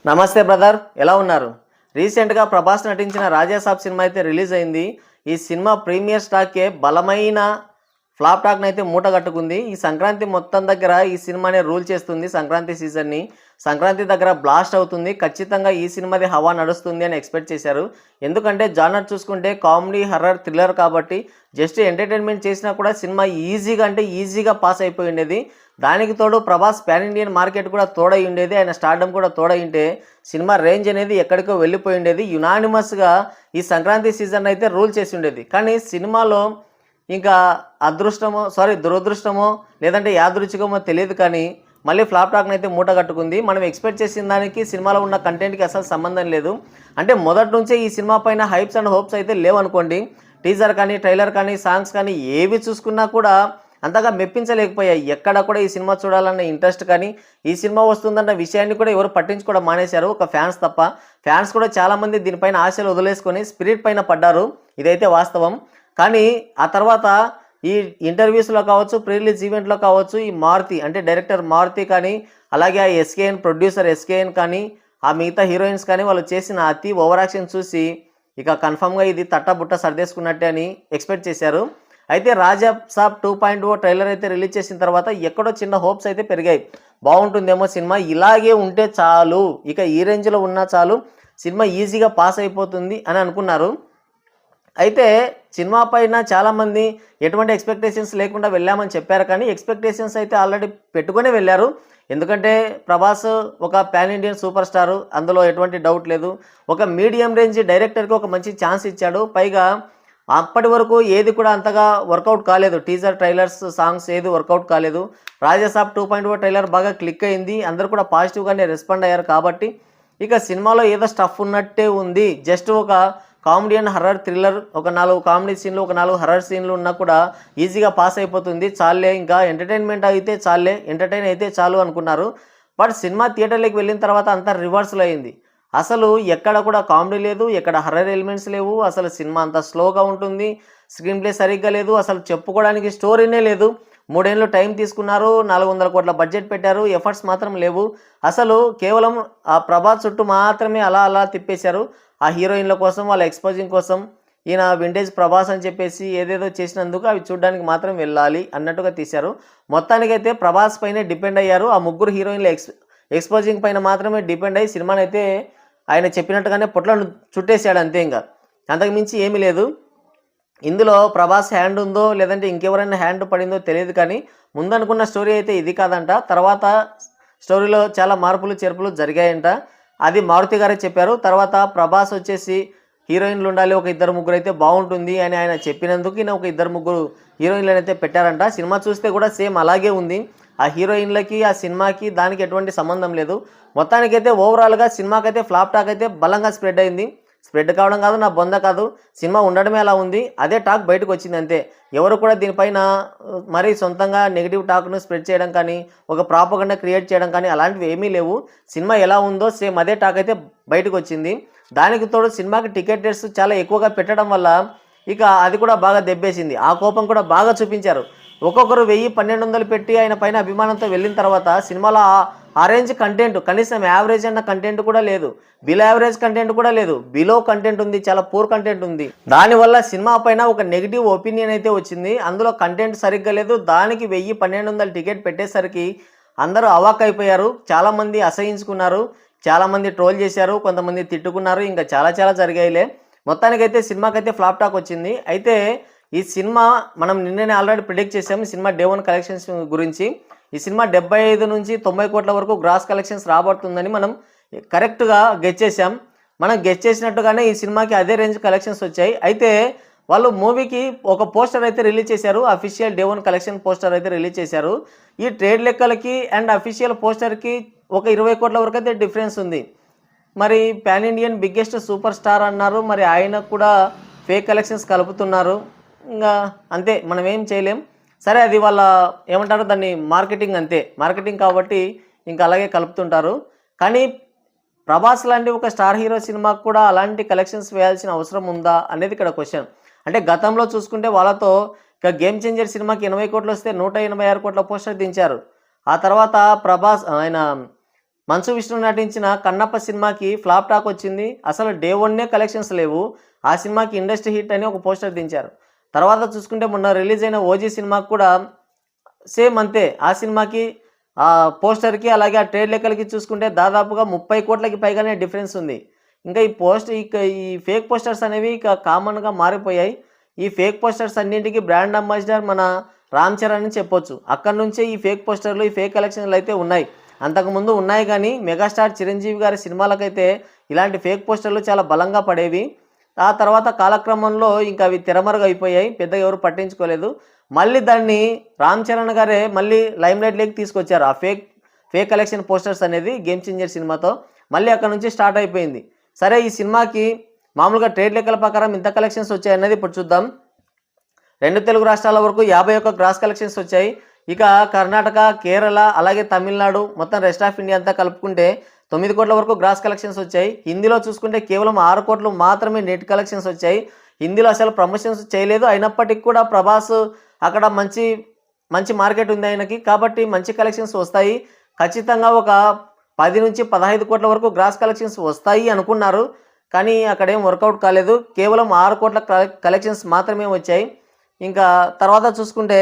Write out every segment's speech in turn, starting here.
నమస్తే బ్రదర్, ఎలా ఉన్నారు? రీసెంట్గా ప్రభాస్ నటించిన రాజాసాబ్ సినిమా అయితే రిలీజ్ అయింది. ఈ సినిమా ప్రీమియర్ స్టాకే బలమైన ఫ్లాప్ టాక్ని అయితే మూట కట్టుకుంది. ఈ సంక్రాంతి మొత్తం దగ్గర ఈ సినిమానే రూల్ చేస్తుంది. సంక్రాంతి సీజన్ని సంక్రాంతి దగ్గర బ్లాస్ట్ అవుతుంది. ఖచ్చితంగా ఈ సినిమాది హవా నడుస్తుంది అని ఎక్స్పెక్ట్ చేశారు. ఎందుకంటే జానర్ చూసుకుంటే కామెడీ, హర్రర్, థ్రిల్లర్ కాబట్టి జస్ట్ ఎంటర్టైన్మెంట్ చేసినా కూడా సినిమా ఈజీగా పాస్ అయిపోయి ఉండేది. దానికి తోడు ప్రభాస్ పాన్ ఇండియన్ మార్కెట్ కూడా తోడై ఉండేది. ఆయన స్టార్డమ్ కూడా తోడై ఉంటే సినిమా రేంజ్ అనేది ఎక్కడికో వెళ్ళిపోయి ఉండేది. యునానిమస్గా ఈ సంక్రాంతి సీజన్ అయితే రూల్ చేసి ఉండేది. కానీ సినిమాలో ఇంకా దురదృష్టమో లేదంటే యాదృచ్ఛికమో తెలియదు, కానీ మళ్ళీ ఫ్లాప్ టాక్ని అయితే మూట కట్టుకుంది. మనం ఎక్స్పెక్ట్ చేసిన దానికి సినిమాలో ఉన్న కంటెంట్కి అసలు సంబంధం లేదు. అంటే మొదటి నుంచే ఈ సినిమా పైన హైప్స్ అండ్ హోప్స్ అయితే లేవనుకోండి. టీజర్ కానీ, ట్రైలర్ కానీ, సాంగ్స్ కానీ ఏవి చూసుకున్నా కూడా అంతగా మెప్పించలేకపోయాయి. ఎక్కడ కూడా ఈ సినిమా చూడాలన్న ఇంట్రెస్ట్ కానీ, ఈ సినిమా వస్తుందన్న విషయాన్ని కూడా ఎవరు పట్టించుకోవడం మానేశారు, ఒక ఫ్యాన్స్ తప్ప. ఫ్యాన్స్ కూడా చాలామంది దీనిపైన ఆశలు వదిలేసుకొని స్పిరిట్ పైన పడ్డారు. ఇదైతే వాస్తవం. కానీ ఆ తర్వాత ఈ ఇంటర్వ్యూస్లో కావచ్చు, ప్రీ రిలీజ్ ఈవెంట్లో కావచ్చు, ఈ మారుతి అంటే డైరెక్టర్ మారుతి కానీ, అలాగే ఆ ఎస్కేఎన్ ప్రొడ్యూసర్ ఎస్కేఎన్ కానీ, ఆ మిగతా హీరోయిన్స్ కానీ వాళ్ళు చేసిన అతి ఓవర్ యాక్షన్ చూసి ఇక కన్ఫామ్గా ఇది తట్టబుట్ట సర్దేసుకున్నట్టే అని ఎక్స్పెక్ట్ చేశారు. అయితే రాజాసాబ్ 2.0 ట్రైలర్ అయితే రిలీజ్ చేసిన తర్వాత ఎక్కడో చిన్న హోప్స్ అయితే పెరిగాయి. బాగుంటుందేమో సినిమా, ఇలాగే ఉంటే చాలు, ఇక ఈ రేంజ్లో ఉన్నా చాలు, సినిమా ఈజీగా పాస్ అయిపోతుంది అని అనుకున్నారు. అయితే సినిమా పైన చాలామంది ఎటువంటి ఎక్స్పెక్టేషన్స్ లేకుండా వెళ్ళామని చెప్పారు, కానీ ఎక్స్పెక్టేషన్స్ అయితే ఆల్రెడీ పెట్టుకునే వెళ్ళారు. ఎందుకంటే ప్రభాస్ ఒక పాన్ ఇండియన్ సూపర్ స్టారు, అందులో ఎటువంటి డౌట్ లేదు. ఒక మీడియం రేంజ్ డైరెక్టర్కి ఒక మంచి ఛాన్స్ ఇచ్చాడు. పైగా అప్పటి వరకు ఏది కూడా అంతగా వర్కౌట్ కాలేదు. టీజర్, ట్రైలర్స్, సాంగ్స్ ఏది వర్కౌట్ కాలేదు. రాజాసాబ్ 2.0 ట్రైలర్ బాగా క్లిక్ అయింది. అందరూ కూడా పాజిటివ్గానే రెస్పాండ్ అయ్యారు. కాబట్టి ఇక సినిమాలో ఏదో స్టఫ్ ఉన్నట్టే ఉంది. జస్ట్ ఒక కామెడీ అండ్ హర్రర్ థ్రిల్లర్, ఒక 4 కామెడీ సీన్లు, ఒక 4 హర్రర్ సీన్లు ఉన్నా కూడా ఈజీగా పాస్ అయిపోతుంది. చాలే, ఇంకా ఎంటర్టైన్మెంట్ అయితే చాలే, ఎంటర్టైన్ అయితే చాలు అనుకున్నారు. బట్ సినిమా థియేటర్లోకి వెళ్ళిన తర్వాత అంతా రివర్స్లో అయింది. అసలు ఎక్కడ కూడా కామెడీ లేదు, ఎక్కడ హర్రర్ ఎలిమెంట్స్ లేవు. అసలు సినిమా అంతా స్లోగా ఉంటుంది. స్క్రీన్ ప్లే సరిగ్గా లేదు. అసలు చెప్పుకోవడానికి స్టోరీనే లేదు. 3 ఏళ్ళు టైం తీసుకున్నారు. 400 కోట్ల బడ్జెట్ పెట్టారు. ఎఫర్ట్స్ మాత్రం లేవు. అసలు కేవలం ఆ ప్రభాస్ చుట్టూ మాత్రమే అలా తిప్పేశారు. ఆ హీరోయిన్ల కోసం, వాళ్ళ ఎక్స్పోజింగ్ కోసం, ఈయన వింటేజ్ ప్రభాస్ అని చెప్పేసి ఏదేదో చేసినందుకు అవి చూడడానికి మాత్రం వెళ్ళాలి అన్నట్టుగా తీశారు. మొత్తానికైతే ప్రభాస్ పైనే డిపెండ్ అయ్యారు. ఆ 3 హీరోయిన్ల ఎక్స్పోజింగ్ పైన మాత్రమే డిపెండ్ అయ్యి సినిమాని అయితే ఆయన చెప్పినట్టుగానే పొట్లను చుట్టేశాడు అంతే. ఇంకా అంతకుమించి ఏమీ లేదు. ఇందులో ప్రభాస్ హ్యాండ్ ఉందో లేదంటే ఇంకెవరైనా హ్యాండ్ పడిందో తెలియదు, కానీ ముందనుకున్న స్టోరీ అయితే ఇది కాదంట. తర్వాత స్టోరీలో చాలా మార్పులు చేర్పులు జరిగాయంట. అది మారుతి గారే చెప్పారు. తర్వాత ప్రభాస్ వచ్చేసి హీరోయిన్లు ఉండాలి, ఒక 2-3 అయితే బాగుంటుంది అని ఆయన చెప్పినందుకు ఈయన ఒక 2-3 హీరోయిన్లను అయితే పెట్టారంట. సినిమా చూస్తే కూడా సేమ్ అలాగే ఉంది. ఆ హీరోయిన్లకి, ఆ సినిమాకి దానికి ఎటువంటి సంబంధం లేదు. మొత్తానికైతే ఓవరాల్గా సినిమాకైతే ఫ్లాప్ టాక్ అయితే బలంగా స్ప్రెడ్ అయింది. స్ప్రెడ్ కావడం కాదు, నా బొంద కాదు, సినిమా ఉండడమే అలా ఉంది. అదే టాక్ బయటకు వచ్చింది అంతే. ఎవరు కూడా దీనిపైన మరీ సొంతంగా నెగిటివ్ టాక్ను స్ప్రెడ్ చేయడం కానీ, ఒక ప్రాపగండా క్రియేట్ చేయడం కానీ అలాంటివి ఏమీ లేవు. సినిమా ఎలా ఉందో సేమ్ అదే టాక్ అయితే బయటకు వచ్చింది. దానికి తోడు సినిమాకి టికెట్ రేట్స్ చాలా ఎక్కువగా పెట్టడం వల్ల ఇక అది కూడా బాగా దెబ్బేసింది. ఆ కోపం కూడా బాగా చూపించారు. ఒక్కొక్కరు 1000-1200 పెట్టి ఆయన పైన అభిమానంతో వెళ్ళిన తర్వాత సినిమాలో ఆ రేంజ్ కంటెంట్, కనీసం యావరేజ్ అన్న కంటెంట్ కూడా లేదు, బిలో యావరేజ్ కంటెంట్ కూడా లేదు, బిలో కంటెంట్ ఉంది, చాలా పూర్ కంటెంట్ ఉంది. దానివల్ల సినిమా పైన ఒక నెగిటివ్ ఒపీనియన్ అయితే వచ్చింది. అందులో కంటెంట్ సరిగ్గా లేదు. దానికి 1000-1200 టికెట్ పెట్టేసరికి అందరూ అవాక్ అయిపోయారు. చాలామంది అసహించుకున్నారు, చాలామంది ట్రోల్ చేశారు, కొంతమంది తిట్టుకున్నారు, ఇంకా చాలా జరిగాయిలే. మొత్తానికైతే సినిమాకైతే ఫ్లాప్ టాక్ వచ్చింది. అయితే ఈ సినిమా మనం నిన్ననే ఆల్రెడీ ప్రిడిక్ట్ చేసాము సినిమా డే 1 కలెక్షన్స్ గురించి. ఈ సినిమా 75-90 కోట్ల వరకు గ్రాస్ కలెక్షన్స్ రాబడుతుందని మనం కరెక్ట్గా గెస్ చేసాం. మనం గెస్ చేసినట్టుగానే ఈ సినిమాకి అదే రేంజ్ కలెక్షన్స్ వచ్చాయి. అయితే వాళ్ళు మూవీకి ఒక పోస్టర్ అయితే రిలీజ్ చేశారు. అఫీషియల్ డే 1 కలెక్షన్ పోస్టర్ అయితే రిలీజ్ చేశారు. ఈ ట్రేడ్ లెక్కలకి అండ్ అఫీషియల్ పోస్టర్కి ఒక 20 కోట్ల వరకు అయితే డిఫరెన్స్ ఉంది. మరి pan Indian biggest super star అన్నారు, మరి ఆయన కూడా ఫేక్ కలెక్షన్స్ కలుపుతున్నారు. ఇంకా అంతే, మనం ఏం చేయలేం. సరే, అది వాళ్ళ ఏమంటారు దాన్ని, మార్కెటింగ్ అంతే. మార్కెటింగ్ కాబట్టి ఇంకా అలాగే కలుపుతుంటారు. కానీ ప్రభాస్ లాంటి ఒక స్టార్ హీరో సినిమాకు కూడా అలాంటి కలెక్షన్స్ వేయాల్సిన అవసరం ఉందా అనేది ఇక్కడ క్వశ్చన్. అంటే గతంలో చూసుకుంటే వాళ్ళతో ఇక గేమ్ చేంజర్ సినిమాకి 80 కోట్లు వస్తే 186 కోట్ల పోస్టర్ దించారు. ఆ తర్వాత ప్రభాస్ ఆయన మంచు విష్ణు నటించిన కన్నప్ప సినిమాకి ఫ్లాప్ టాక్ వచ్చింది. అసలు డే వన్నే కలెక్షన్స్ లేవు. ఆ సినిమాకి ఇండస్ట్రీ హిట్ అని ఒక పోస్టర్ దించారు. తర్వాత చూసుకుంటే మొన్న రిలీజ్ అయిన ఓజీ సినిమాకి కూడా సేమ్ అంతే. ఆ సినిమాకి ఆ పోస్టర్కి అలాగే ఆ ట్రేడ్ లెక్కలకి చూసుకుంటే దాదాపుగా 30 కోట్లకి పైగానే డిఫరెన్స్ ఉంది. ఇంకా ఈ ఫేక్ పోస్టర్స్ అనేవి ఇక కామన్గా మారిపోయాయి. ఈ ఫేక్ పోస్టర్స్ అన్నింటికి బ్రాండ్ అంబాసిడర్ మన రామ్ చరణ్ అని చెప్పొచ్చు. అక్కడ నుంచే ఈ ఫేక్ పోస్టర్లు, ఈ ఫేక్ కలెక్షన్లు అయితే ఉన్నాయి. అంతకుముందు ఉన్నాయి కానీ మెగాస్టార్ చిరంజీవి గారి సినిమాలకైతే ఇలాంటి ఫేక్ పోస్టర్లు చాలా బలంగా పడేవి. ఆ తర్వాత కాలక్రమంలో ఇంకా అవి తెరమరుగైపోయాయి, పెద్దగా ఎవరు పట్టించుకోలేదు. మళ్ళీ దాన్ని రామ్ చరణ్ గారే మళ్ళీ లైమ్లైట్లోకి తీసుకొచ్చారు. ఆ ఫేక్ కలెక్షన్ పోస్టర్స్ అనేది గేమ్ చేంజర్ సినిమాతో మళ్ళీ అక్కడ నుంచి స్టార్ట్ అయిపోయింది. సరే, ఈ సినిమాకి మామూలుగా ట్రేడ్ లెక్కల ప్రకారం ఇంత కలెక్షన్స్ వచ్చాయన్నది ఇప్పుడు చూద్దాం. 2 తెలుగు రాష్ట్రాల వరకు 51 గ్రాస్ కలెక్షన్స్ వచ్చాయి. ఇక కర్ణాటక, కేరళ అలాగే తమిళనాడు మొత్తం రెస్ట్ ఆఫ్ ఇండియా అంతా కలుపుకుంటే 9 కోట్ల వరకు గ్రాస్ కలెక్షన్స్ వచ్చాయి. హిందీలో చూసుకుంటే కేవలం 6 కోట్లు మాత్రమే నెట్ కలెక్షన్స్ వచ్చాయి. హిందీలో అసలు ప్రమోషన్స్ చేయలేదు. అయినప్పటికీ కూడా ప్రభాస్ అక్కడ మంచి మార్కెట్ ఉంది ఆయనకి, కాబట్టి మంచి కలెక్షన్స్ వస్తాయి. ఖచ్చితంగా ఒక 10 నుంచి 15 కోట్ల వరకు గ్రాస్ కలెక్షన్స్ వస్తాయి అనుకున్నారు, కానీ అక్కడేం వర్కౌట్ కాలేదు. కేవలం 6 కోట్ల కలెక్షన్స్ మాత్రమే వచ్చాయి. ఇంకా తర్వాత చూసుకుంటే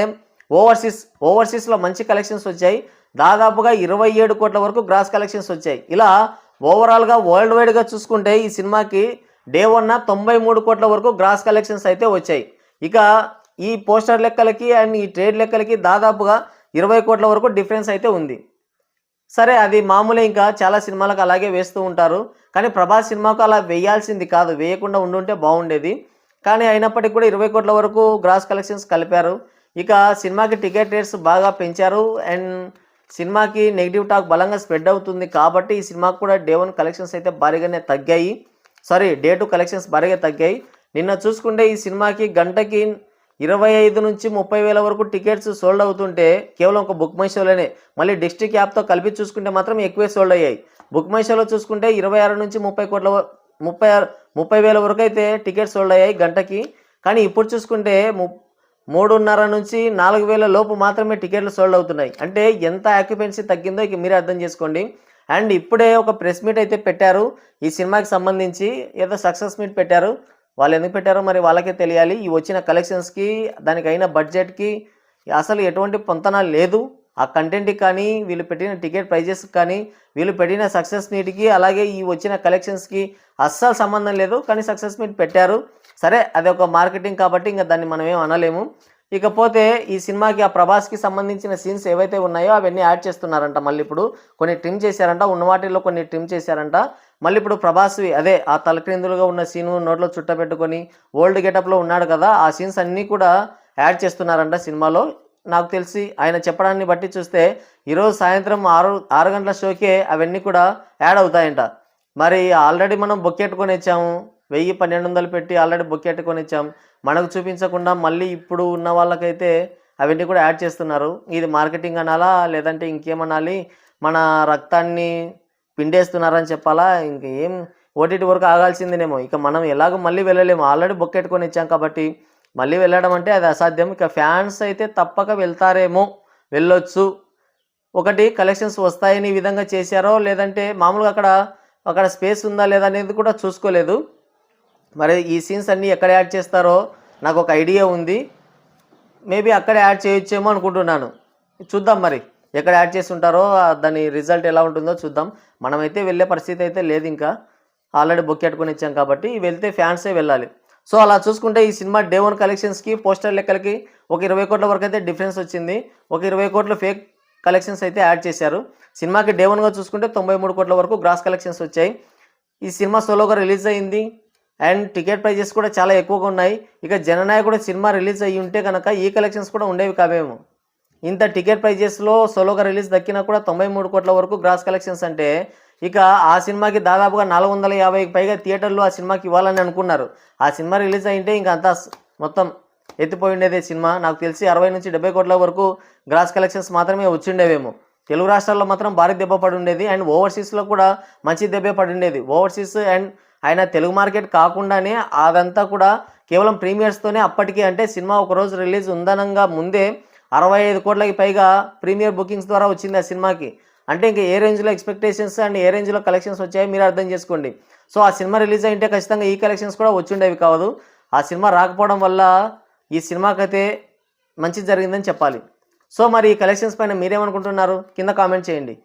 ఓవర్సీస్లో మంచి కలెక్షన్స్ వచ్చాయి. దాదాపుగా 27 కోట్ల వరకు గ్రాస్ కలెక్షన్స్ వచ్చాయి. ఇలా ఓవరాల్గా వరల్డ్ వైడ్గా చూసుకుంటే ఈ సినిమాకి డే 1 93 కోట్ల వరకు గ్రాస్ కలెక్షన్స్ అయితే వచ్చాయి. ఇక ఈ పోస్టర్ లెక్కలకి అండ్ ఈ ట్రేడ్ లెక్కలకి దాదాపుగా 20 కోట్ల వరకు డిఫరెన్స్ అయితే ఉంది. సరే, అది మామూలే, ఇంకా చాలా సినిమాలకు అలాగే వేస్తూ ఉంటారు. కానీ ప్రభాస్ సినిమాకు అలా వేయాల్సింది కాదు, వేయకుండా ఉండుంటే బాగుండేది. కానీ అయినప్పటికీ కూడా 20 కోట్ల వరకు గ్రాస్ కలెక్షన్స్ కలిపారు. ఇక సినిమాకి టికెట్ రేట్స్ బాగా పెంచారు అండ్ సినిమాకి నెగిటివ్ టాక్ బలంగా స్ప్రెడ్ అవుతుంది. కాబట్టి ఈ సినిమాకు కూడా డే 1 కలెక్షన్స్ అయితే భారీగానే తగ్గాయి. డే 2 కలెక్షన్స్ భారీగా తగ్గాయి. నిన్న చూసుకుంటే ఈ సినిమాకి గంటకి 25 నుంచి 30 వేల వరకు టికెట్స్ సోల్డ్ అవుతుంటే కేవలం ఒక బుక్ మై షోలోనే, మళ్ళీ డిస్ట్రిక్ట్ యాప్తో కలిపి చూసుకుంటే మాత్రం ఎక్కువే సోల్డ్ అయ్యాయి. బుక్ మై షోలో చూసుకుంటే 26 నుంచి 30 వేల వరకు అయితే టికెట్స్ సోల్డ్ అయ్యాయి గంటకి. కానీ ఇప్పుడు చూసుకుంటే 3:30 నుంచి 4 వేల లోపు మాత్రమే టికెట్లు సోల్డ్ అవుతున్నాయి. అంటే ఎంత ఆక్యుపెన్సీ తగ్గిందో ఇక మీరే అర్థం చేసుకోండి. అండ్ ఇప్పుడే ఒక ప్రెస్ మీట్ అయితే పెట్టారు ఈ సినిమాకి సంబంధించి, ఏదో సక్సెస్ మీట్ పెట్టారు. వాళ్ళు ఎందుకు పెట్టారో మరి వాళ్ళకే తెలియాలి. ఈ వచ్చిన కలెక్షన్స్కి, దానికి అయిన బడ్జెట్కి అసలు ఎటువంటి పొంతన లేదు. ఆ కంటెంట్కి కానీ, వీళ్ళు పెట్టిన టికెట్ ప్రైజెస్కి కానీ, వీళ్ళు పెట్టిన సక్సెస్ మీట్కి, అలాగే ఈ వచ్చిన కలెక్షన్స్కి అస్సలు సంబంధం లేదు. కానీ సక్సెస్ మీట్ పెట్టారు. సరే, అది ఒక మార్కెటింగ్ కాబట్టి ఇంకా దాన్ని మనం ఏం అనలేము. ఇకపోతే ఈ సినిమాకి ఆ ప్రభాస్కి సంబంధించిన సీన్స్ ఏవైతే ఉన్నాయో అవన్నీ యాడ్ చేస్తున్నారంట. మళ్ళీ ఇప్పుడు కొన్ని ట్రిమ్ చేశారంట, ఉన్న వాటిల్లో కొన్ని ట్రిమ్ చేశారంట. మళ్ళీ ఇప్పుడు ప్రభాస్వి అదే ఆ తలక్రిందులుగా ఉన్న సీను, నోట్లో చుట్ట పెట్టుకొని ఓల్డ్ గెటప్లో ఉన్నాడు కదా, ఆ సీన్స్ అన్నీ కూడా యాడ్ చేస్తున్నారంట సినిమాలో. నాకు తెలిసి ఆయన చెప్పడాన్ని బట్టి చూస్తే ఈరోజు సాయంత్రం 6 గంటల షోకే అవన్నీ కూడా యాడ్ అవుతాయంట. మరి ఆల్రెడీ మనం బొక్కెట్టుకొని వచ్చాము, 1000-1200 పెట్టి ఆల్రెడీ బొక్కెట్టుకొని వచ్చాము. మనకు చూపించకుండా మళ్ళీ ఇప్పుడు ఉన్న వాళ్ళకైతే అవన్నీ కూడా యాడ్ చేస్తున్నారు. ఇది మార్కెటింగ్ అనాలా, లేదంటే ఇంకేమనాలి, మన రక్తాన్ని పిండేస్తున్నారని చెప్పాలా, ఇంకేం ఓటీటీ వరకు ఆగాల్సిందేనేమో. ఇక మనం ఎలాగో మళ్ళీ వెళ్ళలేము, ఆల్రెడీ బొక్కెట్టుకొని వచ్చాం కాబట్టి మళ్ళీ వెళ్ళడం అంటే అది అసాధ్యం. ఇక ఫ్యాన్స్ అయితే తప్పక వెళ్తారేమో, వెళ్ళొచ్చు. ఒకటి కలెక్షన్స్ వస్తాయని ఈ విధంగా చేశారో, లేదంటే మామూలుగా అక్కడ స్పేస్ ఉందా లేదా అనేది కూడా చూసుకోలేదు. మరి ఈ సీన్స్ అన్నీ ఎక్కడ యాడ్ చేస్తారో నాకు ఒక ఐడియా ఉంది. మేబీ అక్కడే యాడ్ చేయొచ్చేమో అనుకుంటున్నాను. చూద్దాం మరి ఎక్కడ యాడ్ చేసి ఉంటారో, దాని రిజల్ట్ ఎలా ఉంటుందో చూద్దాం. మనమైతే వెళ్ళే పరిస్థితి అయితే లేదు, ఇంకా ఆల్రెడీ బుక్ పెట్టుకొని ఇచ్చాం కాబట్టి వెళ్తే ఫ్యాన్సే వెళ్ళాలి. సో అలా చూసుకుంటే ఈ సినిమా డే 1 కలెక్షన్స్కి పోస్టర్ లెక్కలకి ఒక 20 కోట్ల వరకు అయితే డిఫరెన్స్ వచ్చింది. ఒక 20 కోట్ల ఫేక్ కలెక్షన్స్ అయితే యాడ్ చేశారు. సినిమాకి డే 1గా చూసుకుంటే 93 కోట్ల వరకు గ్రాస్ కలెక్షన్స్ వచ్చాయి. ఈ సినిమా సోలోగా రిలీజ్ అయింది అండ్ టికెట్ ప్రైజెస్ కూడా చాలా ఎక్కువగా ఉన్నాయి. ఇక జననాయకుడు సినిమా రిలీజ్ అయ్యి ఉంటే కనుక ఈ కలెక్షన్స్ కూడా ఉండేవి కావేమో. ఇంత టికెట్ ప్రైజెస్లో సోలోగా రిలీజ్ దక్కినా కూడా 93 కోట్ల వరకు గ్రాస్ కలెక్షన్స్ అంటే, ఇక ఆ సినిమాకి దాదాపుగా 450కి పైగా థియేటర్లు ఆ సినిమాకి ఇవ్వాలని అనుకున్నారు. ఆ సినిమా రిలీజ్ అయింటే ఇంకా అంతా మొత్తం ఎత్తిపోయి ఉండేదే సినిమా. నాకు తెలిసి 60 నుంచి 70 కోట్ల వరకు గ్రాస్ కలెక్షన్స్ మాత్రమే వచ్చిండేవేమో. తెలుగు రాష్ట్రాల్లో మాత్రం భారీ దెబ్బ పడి ఉండేది అండ్ ఓవర్సీస్లో కూడా మంచి దెబ్బే పడి ఉండేది. ఓవర్సీస్ అండ్ ఆయన తెలుగు మార్కెట్ కాకుండానే అదంతా కూడా కేవలం ప్రీమియర్స్తోనే అప్పటికే, అంటే సినిమా ఒకరోజు రిలీజ్ ఉందనంగా ముందే 65 కోట్లకి పైగా ప్రీమియర్ బుకింగ్స్ ద్వారా వచ్చింది ఆ సినిమాకి. అంటే ఇంకా ఏ రేంజ్లో ఎక్స్పెక్టేషన్స్ అండ్ ఏ రేంజ్లో కలెక్షన్స్ వచ్చాయో మీరు అర్థం చేసుకోండి. సో ఆ సినిమా రిలీజ్ అయింటే ఖచ్చితంగా ఈ కలెక్షన్స్ కూడా వచ్చుండేవి కాదు. ఆ సినిమా రాకపోవడం వల్ల ఈ సినిమాకైతే మంచి జరిగిందని చెప్పాలి. సో మరి ఈ కలెక్షన్స్ పైన మీరేమనుకుంటున్నారు కింద కామెంట్ చేయండి.